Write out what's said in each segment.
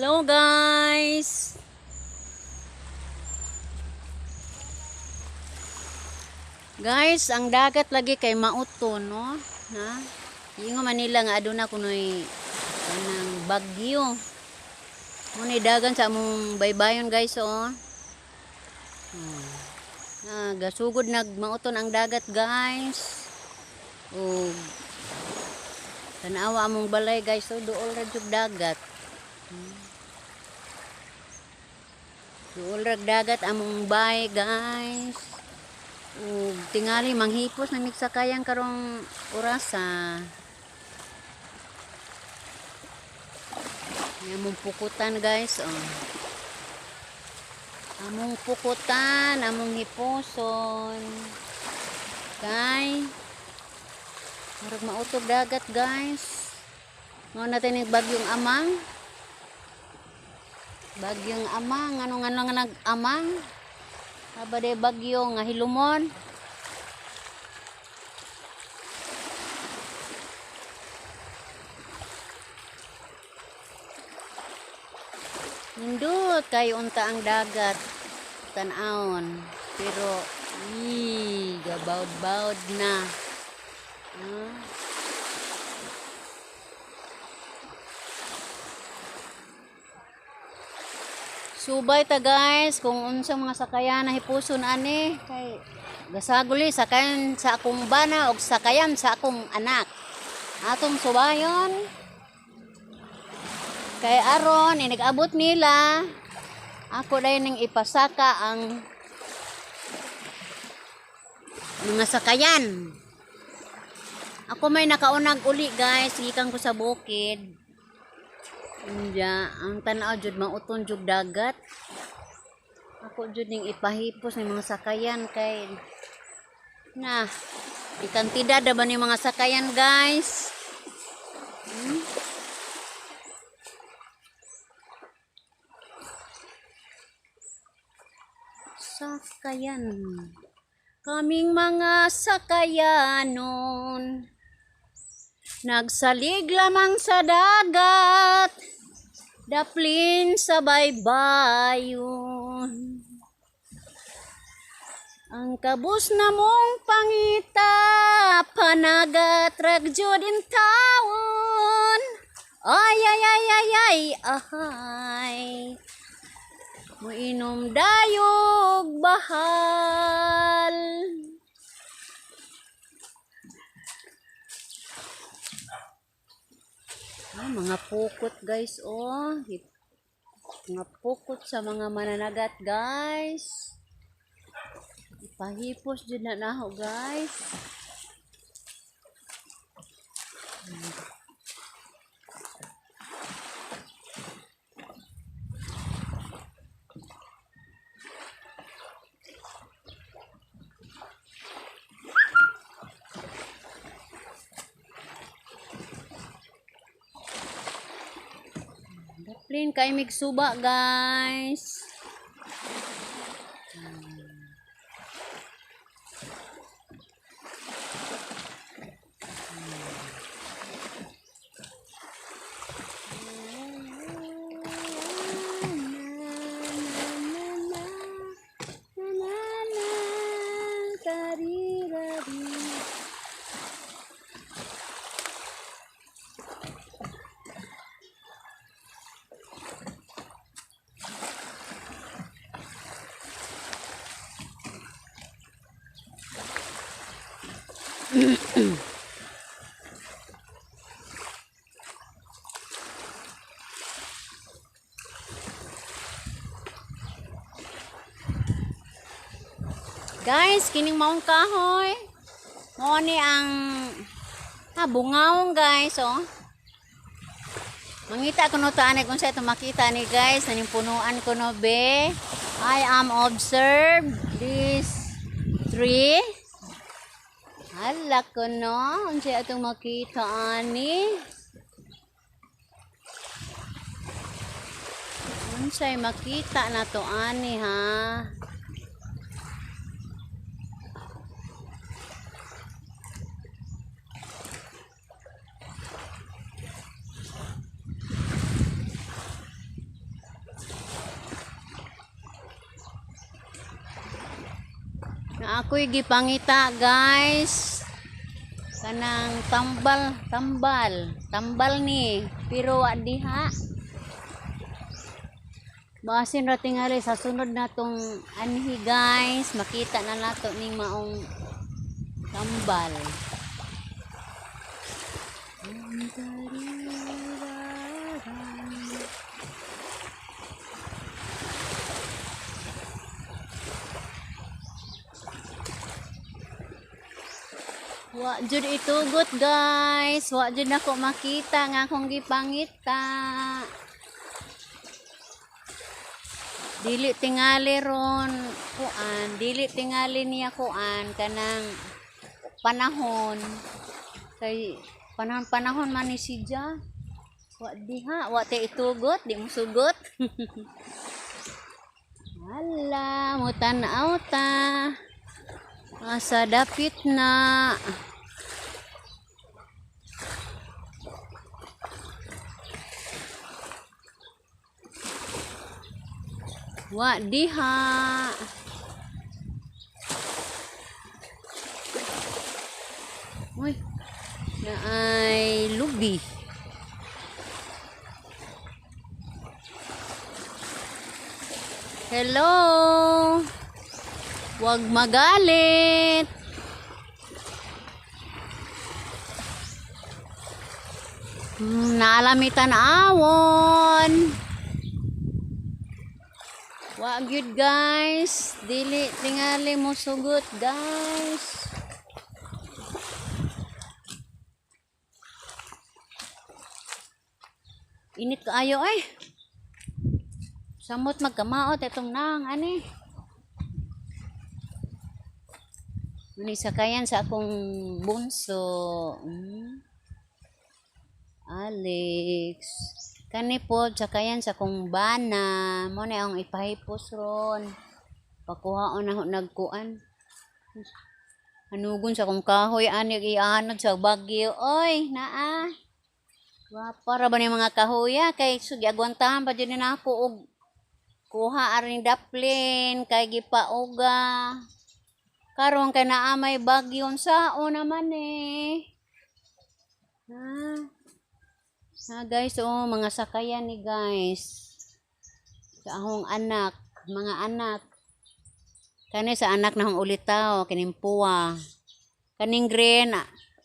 Hello guys. Guys, ang dagat lagi kay mauton, no? Ha? Ingo Manila nga aduna kunoy kanang bagyo. Muna dagan sa among baybayon guys, oh. Gasugod nagmauton ang dagat guys. O tanawa among balay guys, so duol ra jud dagat. Duol ra dagat among bay guys. O tingali manghipos na migsakayan karong orasa. Among pukutan guys, oh. Among pukutan, among hiposon. Kay marag mautog dagat guys. Mao natin yung bagyong amang. Bagyong amang, ano nga nag-amang. Abade bagyo nga hilumon. Nindot kayo unta ang dagat. Tan-aon. Pero gabaud-baud na. Subay ta guys kung unsang mga sakayan na hipuson ani kay gasaguli sakayan sa akong bana o sakayan sa akong anak. Atong subayon kay aron inigabot nila ako dahil ning ipasaka ang mga sakayan. Ako may nakaunag uli guys, gikan ko sa bukid. Ang tanaw jud mauton jud dagat. Ako jud ning ipahipos ng mga sakayan kay na ikantidad ba ni mga sakayan guys. Sakayan. Kaming mga sakayanon nagsalig lamang sa dagat, daplin sa baybayon. Ang kabus na mong pangita, panagat ragjod in taon. Ay, ay, ay, ay, ay, ahay. Muinom dayog bahal. Mga pukot guys, oh. Mga pukot sa mga mananagat guys. Ipahipos dyan na naho guys. Daplin kay migsuba guys. Guys, kining maong kahoy. Mo ni ang bungaong guys, oh. Mangita ko no taanay kung sa ito makita ni guys, naning punuan ko no be. I am observe this tree. Hala ko no, unsay atong makita ani. Unsay makita na to ani ha. Na ako'y gipangita guys. Kanang tambal ni pero wa diha. Basin ra tingali sa sunod natong anhi guys, makita na nato ning maong tambal. Wa jud itugot guys, wa jud nako makita nga akong gipangita. Dili tingali ron kuan, dili tingali niya kuan kanang panahon. Kay panahon man ni siya. Wa diha, wa te itugot, di mo sugot. Hala, mo tan-aw ta. Asa dapit na. Wa diha. Uy, na ay lubi. Hello. Wag magalit. Naalamitan awon. Wag yun guys. Dili tingali mo sugot guys. Init kaayo ay. Samot magkamaot itong nang ani. Muni sakayan sa akong bunso. Alex. Kani po sakayan sa akong bana. Mo na ang ipahipos ron. Pakuhaon ako nagkuan. Anugon sa akong kahoy ani ianod sa Bagyo. Oy, naa. Para ba ni mga kahoya kay sugyagwantahan pa dyan na ako og kuha aring daplin kay gipauga. Karon kay naa may bagyon sao naman eh. Guys, oh mga sakayan ni guys. Sa akong anak, mga anak. Kani sa anak na hong ulitaw, kinimpuwa. Kaning green,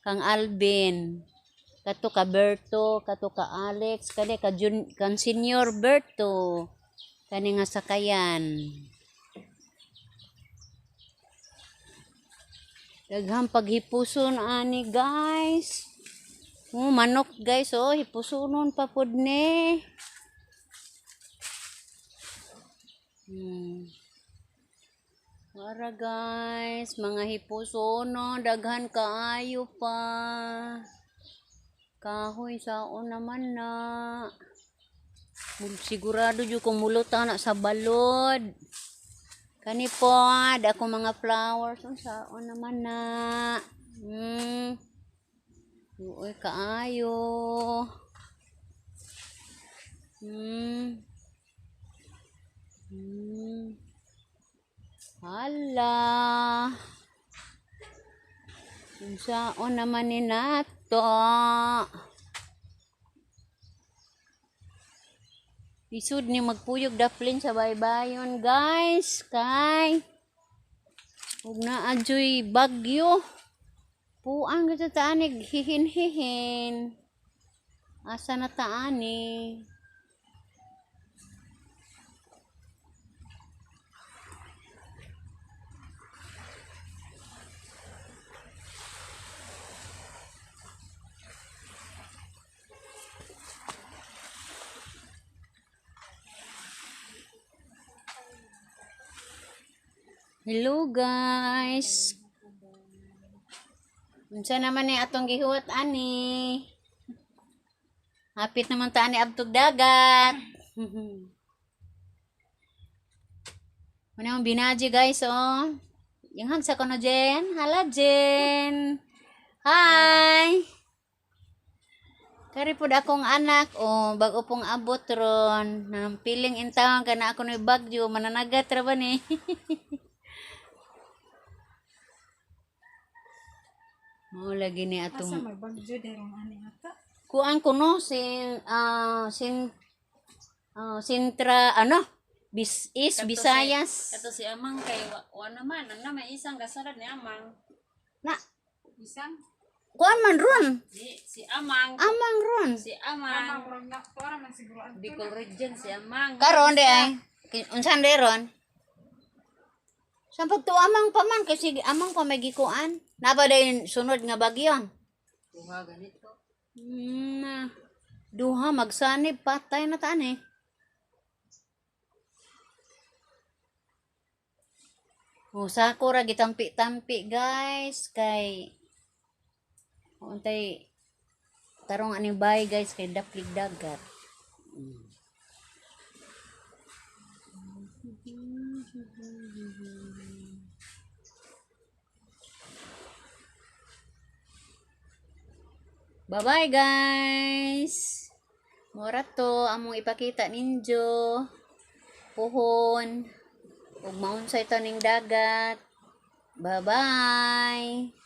kang Alvin. Kato ka Berto, kato ka Alex, kani ka kan Senior Berto. Kani nga sakayan. Daghang paghipuson ani guys. Manok guys, oh hipusonon pa pud ni. Para guys, mga hipusonon daghan kaayo pa. Kahoy saon naman na. Sigurado jud kung mulutan na sa balod. Kani po, ako mga flowers. Saon naman na. Uy, kaayo. Hala. Saon naman ni nato. Isud ni magpuyog daplin sa baybayon guys. Kay ug na adyoy bagyo. Puang gito taanig hihin-hihin. Asa na taani? Hello guys. Unsa naman ni atong gihuwat ani? Hapit naman ta ani abtog dagat. Muna ang binaji guys oh. Yung hagsa ko no Jen. Hala Jen. Hi. Kari pud akong anak oh bago pong abot ron. Nang piling in town kana ako ni bagyo mananagat ra ba ni? Oh, lagi ni Asa atong may bagyo derong ani ata. kuan ko no Sintra ano East Visayas. Ito si Amang kay wa naman. Ano may isang gasolad ni Amang. Na Isang kuan man ron. Si Amang. Amang ron. Si Amang. murag na para man siguro adto. Bicol Region si Amang. Karon di ay unsan de ron? Sampag to amang pa man kasi amang pa may gikuan. Napa day sunod nga bagyo. Duha ganito. Duha magsanib patay na taan eh. Oh, sakura gitampi-tampi guys kay untay tarong ani bay guys kay daplig dagat. Bye-bye guys. Mura to among ipakita ninyo. Puhon. Ug maunsay taning dagat. Bye-bye.